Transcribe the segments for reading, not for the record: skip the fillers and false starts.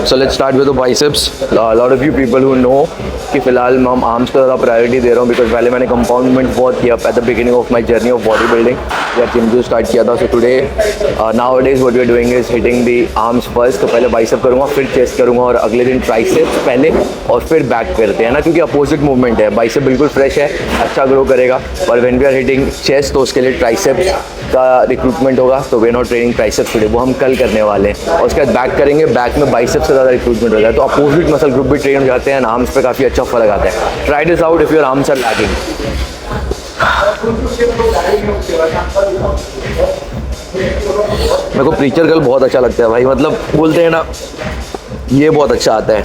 So let's start with the biceps. A lot of you people who know कि फ़िलहाल मैं arms को ज़्यादा प्रायोरिटी दे रहा हूँ बिकॉज पहले मैंने कंपाउंडमेंट बहुत किया at the beginning of my journey of body building या जिम जो स्टार्ट किया था. So today nowadays what we are doing is hitting the arms first. तो पहले बाइसेप करूँगा, फिर चेस्ट करूँगा और अगले दिन ट्राइसेप्स पहले और फिर बैक करते हैं ना, क्योंकि अपोजिट मूवमेंट है. बाइसेप बिल्कुल फ्रेश है, अच्छा ग्रो करेगा, और when we are hitting chest तो उसके लिए ट्राइसेप्स का रिक्रूटमेंट होगा. तो we are not training triceps today, वो हम कल करने वाले हैं. और उसके बाद बैक करेंगे, बैक में बाइसेप्स से ज़्यादा रिक्रूटमेंट होता है. तो अपोजिट मसल ग्रुप भी ट्रेन हो जाते हैं, आर्म्स पे काफ़ी अच्छा फर्क आता है. Try this out if your arms are lagging. मेरे को प्रीचर गर्ल बहुत अच्छा लगता है भाई. मतलब बोलते हैं ना, ये बहुत अच्छा आता है.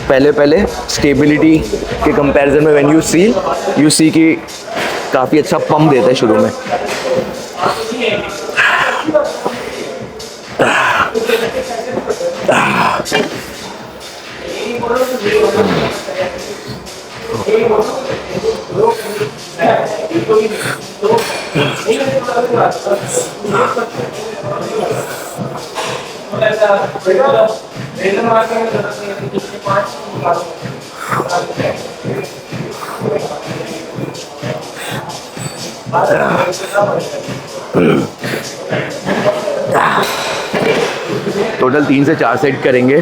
पहले स्टेबिलिटी के कंपैरिजन में व्हेन यू सी कि काफ़ी अच्छा पंप देता है शुरू में. टोटल 3 से 4 सेट करेंगे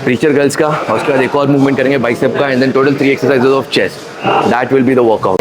प्रीचर गर्ल्स का, और उसके बाद एक और मूवमेंट करेंगे बाइसेप का, and then total 3 exercises of chest. That will be the workout.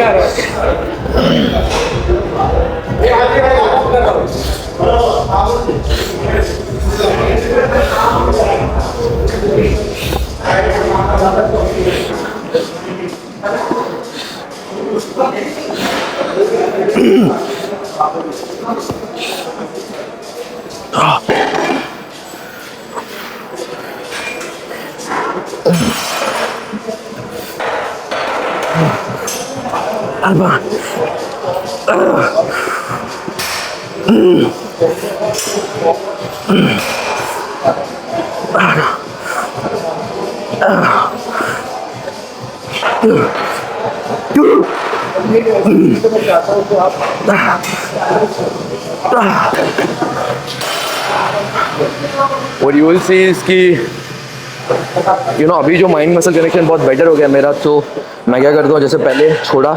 What you will see is कि अभी जो माइंड मसल कनेक्शन बहुत बेटर हो गया मेरा. तो मैं क्या करता हूँ, जैसे पहले छोड़ा,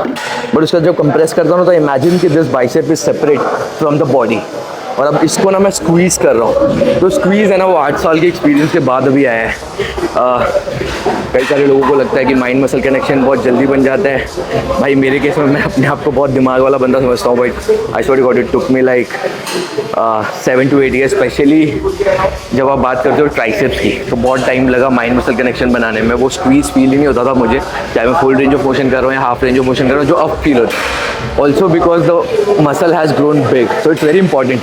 बट उसका जब कंप्रेस करता हूँ तो इमेजिन कि this bicep is separate from the body, और अब इसको ना मैं स्क्वीज़ कर रहा हूँ. तो स्क्वीज़ है ना, वो 8 साल के एक्सपीरियंस के बाद अभी आया है. कई सारे लोगों को लगता है कि माइंड मसल कनेक्शन बहुत जल्दी बन जाता है. भाई मेरे केस में मैं अपने आप को बहुत दिमाग वाला बंदा समझता हूँ, but I swear to God it took me like 7 to 8 years. Specially जब आप बात करते हो ट्राइसेप्स की, तो बहुत टाइम लगा माइंड मसल कनेक्शन बनाने में. वो स्क्वीज़ फील ही नहीं होता था मुझे, चाहे मैं फुल रेंज ऑफ मोशन कर रहा हूँ या हाफ रेंज ऑफ मोशन कर रहा हूँ, जो अब फील होता है. Also because the muscle has grown big, so it's very important.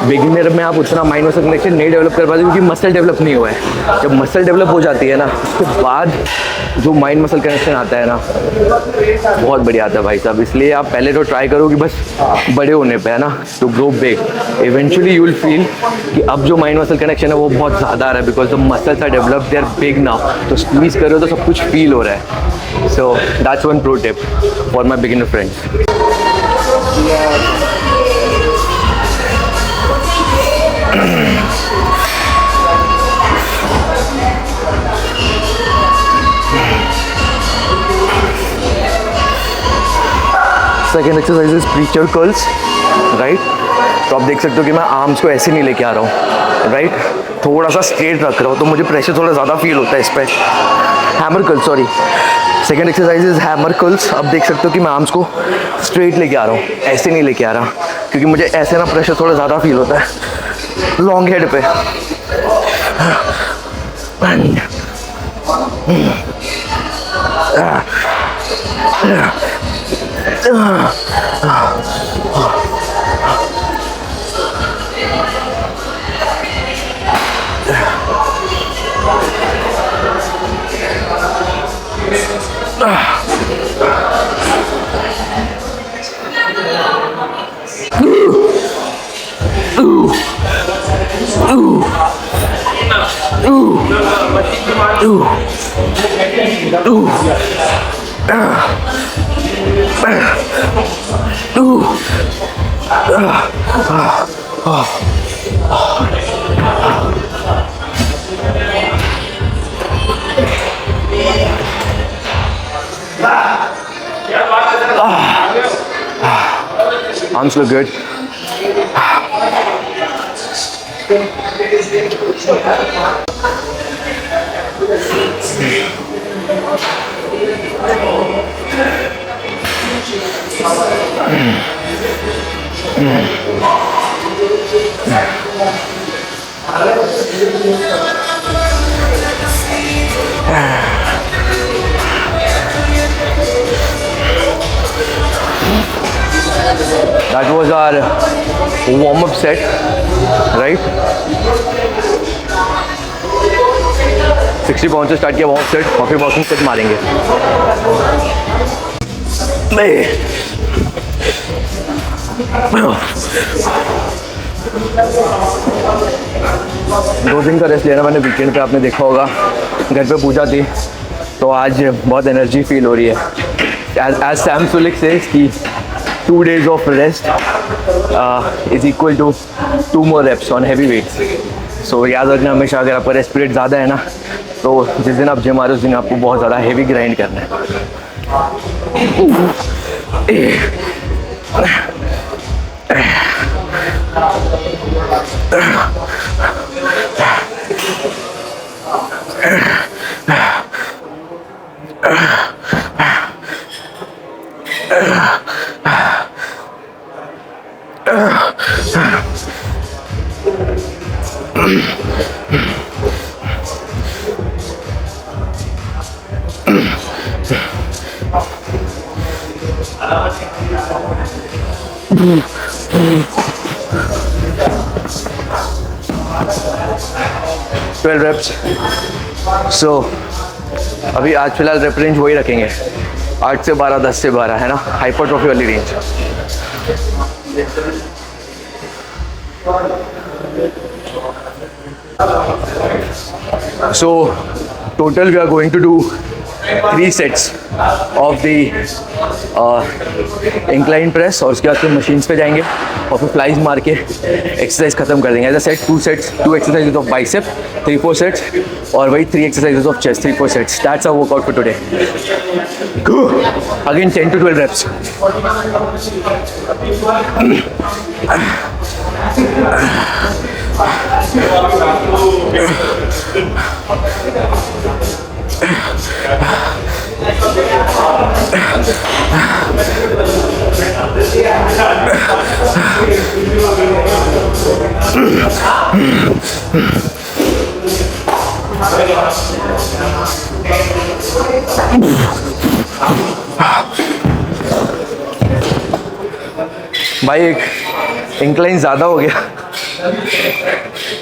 Beginner में आप उतना माइंड मसल कनेक्शन नहीं डेवलप कर पाते क्योंकि मसल डेवलप नहीं हुआ है. जब मसल डेवलप हो जाती है ना, उसके बाद जो माइंड मसल कनेक्शन आता है ना, बहुत बढ़िया आता है भाई साहब. इसलिए आप पहले तो ट्राई करो कि बस बड़े होने पे है ना, to grow big. Eventually you will feel कि अब जो माइंड मसल कनेक्शन है वो बहुत ज़्यादा आ रहा है because the muscles are develop, they are big now. तो स्क्वीज़ करो तो सब कुछ फील हो रहा है. So that's one pro tip for my beginner friends. Second exercise is preacher curls. Right, तो आप देख सकते हो कि मैं आर्म्स को ऐसे नहीं लेके आ रहा हूँ. राइट, थोड़ा सा स्ट्रेट रख रहा हूँ, तो मुझे प्रेशर थोड़ा ज़्यादा फील होता है इस पर. Hammer curls, sorry, second exercise is hammer curls. अब देख सकते हो कि मैं आर्म्स को स्ट्रेट लेके आ रहा हूँ, ऐसे नहीं लेके आ रहा, क्योंकि मुझे ऐसे ना प्रेशर थोड़ा ज़्यादा फील होता है लॉन्ग हेड पे. Arms look good. That was our warm-up set, right? 60 pound से स्टार्ट किया वार्म सेट और फिर वॉकिंग सेट मारेंगे. दो दिन का रेस्ट लेना मैंने वीकेंड पे, आपने देखा होगा घर पे पूजा थी तो आज बहुत एनर्जी फील हो रही है. As Sam Sulek says कि 2 days of rest is equal to 2 more reps on heavy weights. So याद रखना हमेशा, अगर आपका रेस्ट पीरियड ज़्यादा है ना तो जिस दिन आप जिम आ रहे हो उस दिन आपको बहुत ज़्यादा हेवी ग्राइंड करना है. Twelve reps. So अभी आज फिलहाल रेप रेंज वही रखेंगे, 8 से 12, 10 से 12 है ना, हाइपरट्रॉफी वाली range. So total we are going to do 3 sets of the incline press और उसके बाद फिर मशीन्स पे जाएंगे और फिर फ्लाइज मार के एक्सरसाइज खत्म कर देंगे. As a set 2 sets, 2 exercises of bicep, 3-4 sets और वही 3 exercises of chest, 3-4 sets. That's our workout for today. Again 10 to 12 reps. भाई एक इंक्लाइन ज़्यादा हो गया,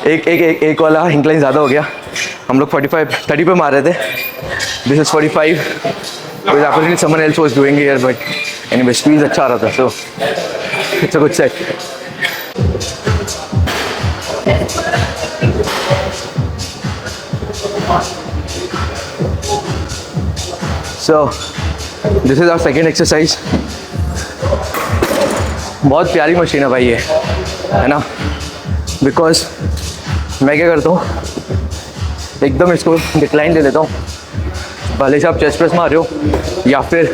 एक वाला इंक्लाइन ज़्यादा हो गया. हम लोग 30 पे मार रहे थे. This is 45. Apparently someone else was doing here, but anyway squeeze अच्छा आ रहा था, so it's a good set. So this is our second exercise. बहुत प्यारी मशीन है भाई ये, है ना, बिकॉज मैं क्या करता हूँ, एकदम इसको डिक्लाइन दे देता हूँ. भले से आप चेस्ट प्रेस मार रहे हो या फिर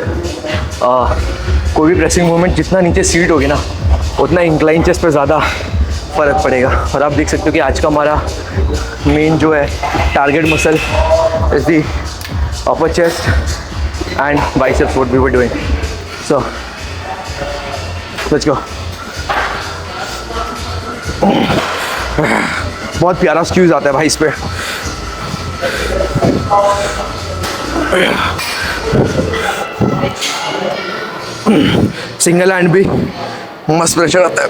कोई भी प्रेसिंग मूवमेंट, जितना नीचे सीट होगी ना उतना इंक्लाइन चेस्ट पर ज़्यादा फ़र्क पड़ेगा. और आप देख सकते हो कि आज का हमारा मेन जो है target muscle is the upper chest and biceps what we were doing. So let's go. बहुत प्यारा स्क्यूज आता है भाई इस पे. सिंगल हैंड भी मस्त प्रेशर आता है.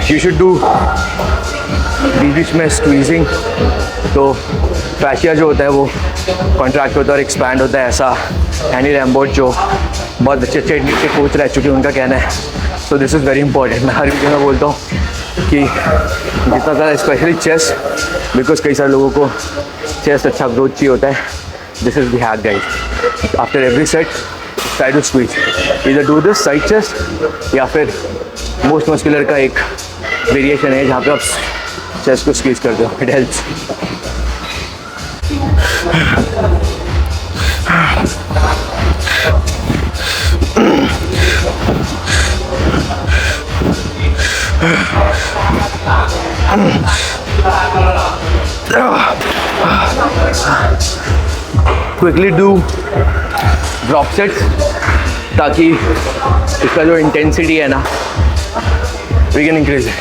You should do बीच में स्क्वीजिंग, तो फैशिया जो होता है वो कॉन्ट्रैक्ट होता है और एक्सपैंड होता है. ऐसा एनी रैम्बोट जो बहुत अच्छे अच्छे इंडियन के कोच रह चुके हैं, उनका कहना है। So this is very important. मैं हर वीडियो में बोलता हूँ कि जितना ज़्यादा स्पेशली चेस, बिकॉज कई सारे लोगों को चेस अच्छा ग्रोथ चाहिए होता है। This is the hack guys. After every set try to squeeze, इधर डू दिस साइड चेस या फिर मोस्ट मस्कुलर का एक वेरिएशन है जहाँ पे आप चेस्ट को स्क्वीज करते हो। It helps. Quickly do drop sets ताकि इसका जो इंटेंसिटी है ना, we can increase it.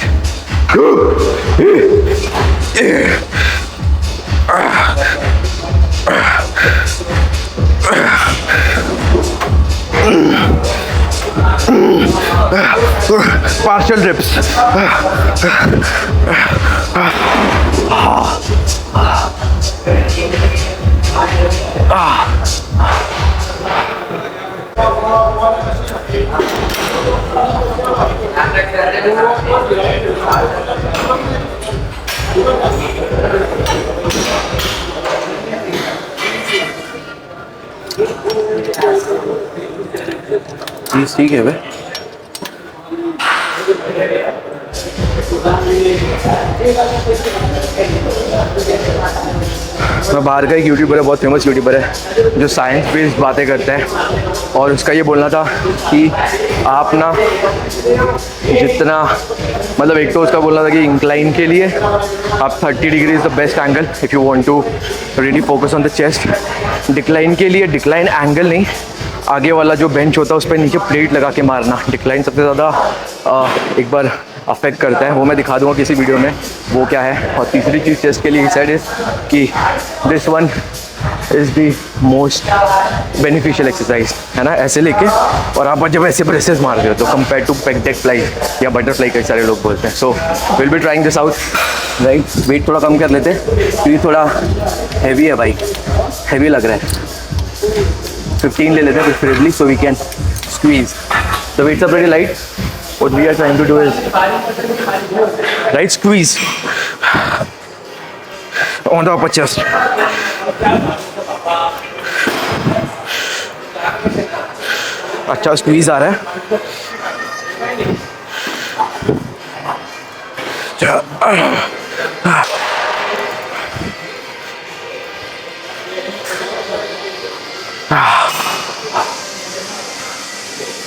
Partial dips. ठीक है भाई। मैं बाहर का एक यूट्यूबर है, बहुत फेमस यूट्यूबर है, जो साइंस बेस्ड बातें करता है। और उसका ये बोलना था कि आप ना जितना मतलब, एक तो उसका बोलना था कि इंक्लाइन के लिए आप 30 degree is the best angle if you want to really focus on the chest. Decline के लिए डिक्लाइन एंगल नहीं, आगे वाला जो बेंच होता है उस पर नीचे प्लेट लगा के मारना, डिक्लाइन सबसे ज़्यादा एक बार अफेक्ट करता है। वो मैं दिखा दूंगा किसी वीडियो में वो क्या है। और तीसरी चीज़ चेस्ट के लिए साइड इज़ कि this one is the most beneficial exercise, है ना, ऐसे लेके और आप जब ऐसे प्रेसेस मारते हो तो कंपेयर टू पेगडेक फ्लाई या बटरफ्लाई कई सारे लोग बोलते हैं। So will be trying this out right. Weight थोड़ा कम कर लेते हैं क्योंकि थोड़ा हैवी है भाई, हैवी लग रहा है। 15 ले लेते हैं preferably so we can squeeze. The weights are very light. What we are trying to do is right squeeze on the upper chest. अच्छा स्क्वीज आ रहा है।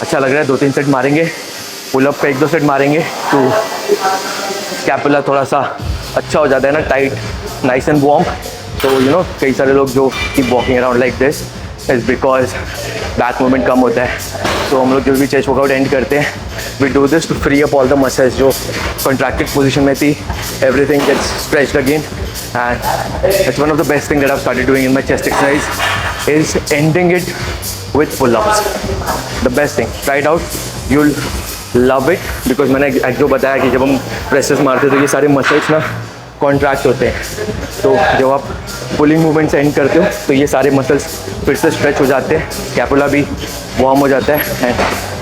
अच्छा लग रहा है। 2-3 सेट मारेंगे, पुलअप का 1-2 सेट मारेंगे तो स्कैपुला थोड़ा सा अच्छा हो जाता है ना, टाइट, नाइस एंड वार्म। तो यू नो कई सारे लोग जो keep walking around like this is because back movement कम होता है। तो हम लोग जो भी चेस्ट वर्कआउट एंड करते हैं, we do this to free up all the muscles जो कॉन्ट्रैक्टेड पोजिशन में थी, everything gets stretched again. And it's one of the best thing that I started doing in my chest exercise is ending it with pull-ups. The best thing, try it out, you'll love it. Because मैंने जो बताया कि जब हम presses मारते तो ये सारे मसल्स ना कॉन्ट्रैक्ट होते हैं। तो जब आप पुलिंग मूवमेंट से एंड करते हो तो ये सारे मसल्स फिर से स्ट्रेच हो जाते हैं, स्कैपुला भी वार्म हो जाता है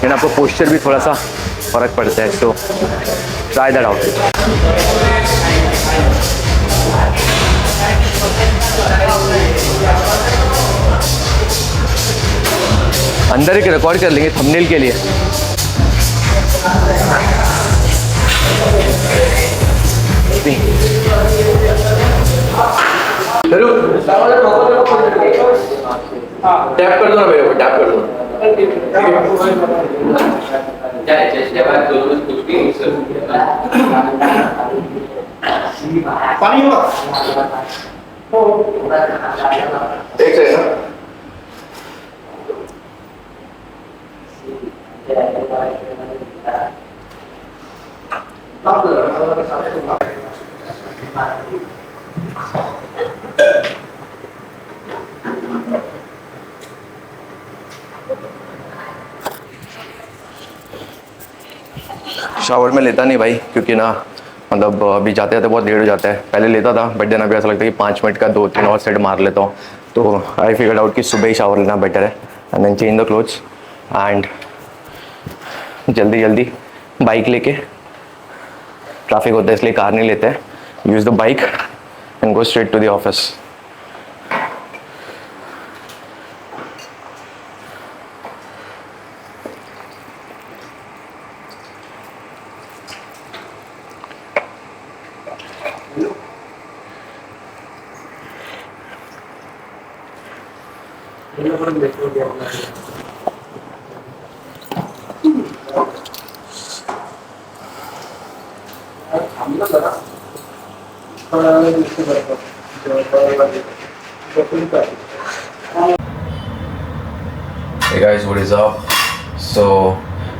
एंड आपका पोस्चर भी थोड़ा सा फ़र्क पड़ता है। So try that out. अंदर एक रिकॉर्ड कर लेंगे थंबनेल के लिए। टैप कर दो ना मेरे को, टैप कर दो। पानी हुआ एक सेकंड। शावर में लेता नहीं भाई, क्योंकि ना मतलब अभी जाते जाते बहुत लेट हो जाता है। पहले लेता था बट देन अभी ऐसा लगता है कि 5 मिनट का 2-3 और सेट मार लेता हूँ। तो आई फिगर्ड आउट कि सुबह ही शावर लेना बेटर है and then change the clothes. एंड जल्दी जल्दी बाइक लेके, ट्रैफिक होता है इसलिए कार नहीं लेते हैं, use the bike and go straight to the office. Hey guys, what is up? So,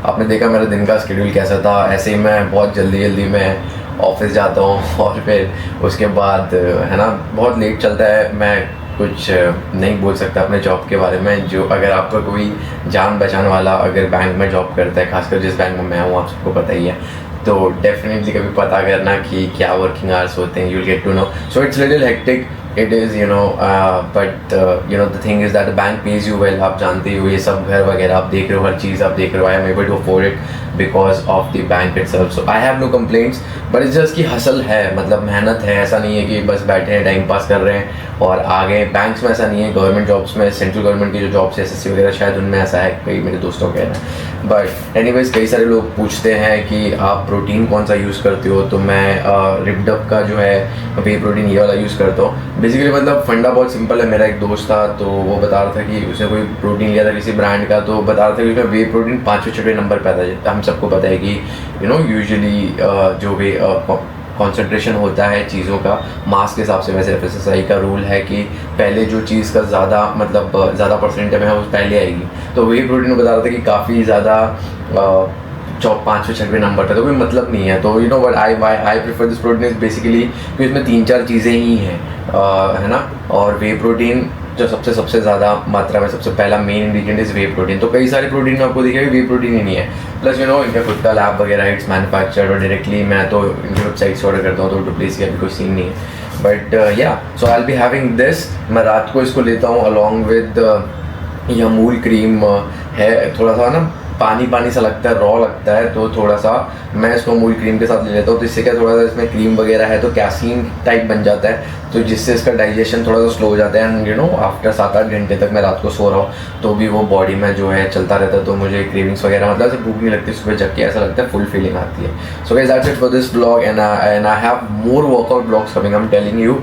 आपने देखा मेरा दिन का शेड्यूल कैसा था। ऐसे ही मैं बहुत जल्दी में ऑफिस जाता हूँ और फिर उसके बाद है ना बहुत लेट चलता है। मैं कुछ नहीं बोल सकता अपने जॉब के बारे में। जो अगर आपका कोई जान पहचान वाला अगर बैंक में जॉब करता है, खासकर जिस बैंक में मैं हूँ, आप सबको पता ही है, तो डेफिनेटली कभी पता करना कि क्या वर्किंग आवर्स होते हैं। You'll get to know. So it's little hectic, it is but the thing is that the bank pays you well. आप जानते हो ये सब घर वगैरह आप देख रहे हो, हर चीज़ आप देख रहे हो। I am able to afford it because of the bank itself. So I have no complaints, but it's just कि हसल है, मतलब मेहनत है। ऐसा नहीं है कि बस बैठे हैं टाइम पास कर रहे हैं और आगे। बैंक्स में ऐसा नहीं है, गवर्नमेंट जॉब्स में, सेंट्रल गवर्नमेंट की जो जॉब्स है SSC वगैरह, शायद उनमें ऐसा है, कई मेरे दोस्तों का है। बट एनीवेज कई सारे लोग पूछते हैं कि आप प्रोटीन कौन सा यूज़ करते हो, तो मैं रिपडप का जो है वे प्रोटीन ये वाला यूज़ करता हूँ। बेसिकली मतलब फंडा बहुत सिंपल है। मेरा एक दोस्त था तो वो बता रहा था कि उसने कोई प्रोटीन लिया था किसी ब्रांड का, तो बता रहा था कि उसमें वे प्रोटीन 5वें-6वें नंबर पे आता है। हम सबको पता है कि यूजुअली जो वे कॉन्सेंट्रेशन होता है चीज़ों का मास के हिसाब से, वैसे FSSAI का रूल है कि पहले जो चीज़ का ज़्यादा मतलब ज़्यादा परसेंटेज है वो पहले आएगी। तो वही प्रोटीन बता रहा था कि काफ़ी ज़्यादा 5वें-6वें नंबर पे, तो कोई मतलब नहीं है। तो but I prefer this protein is basically क्योंकि इसमें 3-4 चीज़ें ही हैं, है ना। और वे प्रोटीन जो सबसे ज़्यादा मात्रा में सबसे पहला main ingredient is way protein. तो कई सारे प्रोटीन में आपको दिखेगा वे प्रोटीन ही नहीं है। प्लस इनका खुद का लैब वगैरह इट्स मैन्युफैक्चर्ड और डायरेक्टली मैं तो इनकी वेबसाइट से ऑर्डर करता हूँ, तो डुप्लीस का भी कोई सीन नहीं है। But yeah so I will be having this. मैं रात को इसको लेता हूँ अलॉन्ग विद ये अमूल क्रीम है। थोड़ा सा ना पानी सा लगता है, रॉ लगता है, तो थोड़ा सा मैं इसको अमूल क्रीम के साथ ले लेता हूँ। तो इससे क्या थोड़ा सा इसमें क्रीम वगैरह है तो कैसीन टाइप बन जाता है, तो जिससे इसका डाइजेशन थोड़ा सा स्लो हो जाता है। एंड आफ्टर 7-8 घंटे तक मैं रात को सो रहा हूँ तो भी वो बॉडी में जो है चलता रहता है, तो मुझे क्रेविंग्स वगैरह मतलब ऐसे भूख नहीं लगती। सुबह जग के ऐसा लगता है फुल फीलिंग आती है। So guys that's it for this blog and I have more workout blogs coming. I am telling you,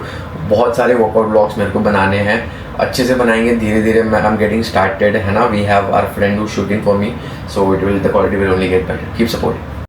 बहुत सारे वर्कआउट ब्लॉग्स मेरे को बनाने हैं, अच्छे से बनाएंगे धीरे मैं। आई एम गेटिंग स्टार्टेड, है ना। We have our friend who shooting for me, so it will the quality will only get better. Keep supporting.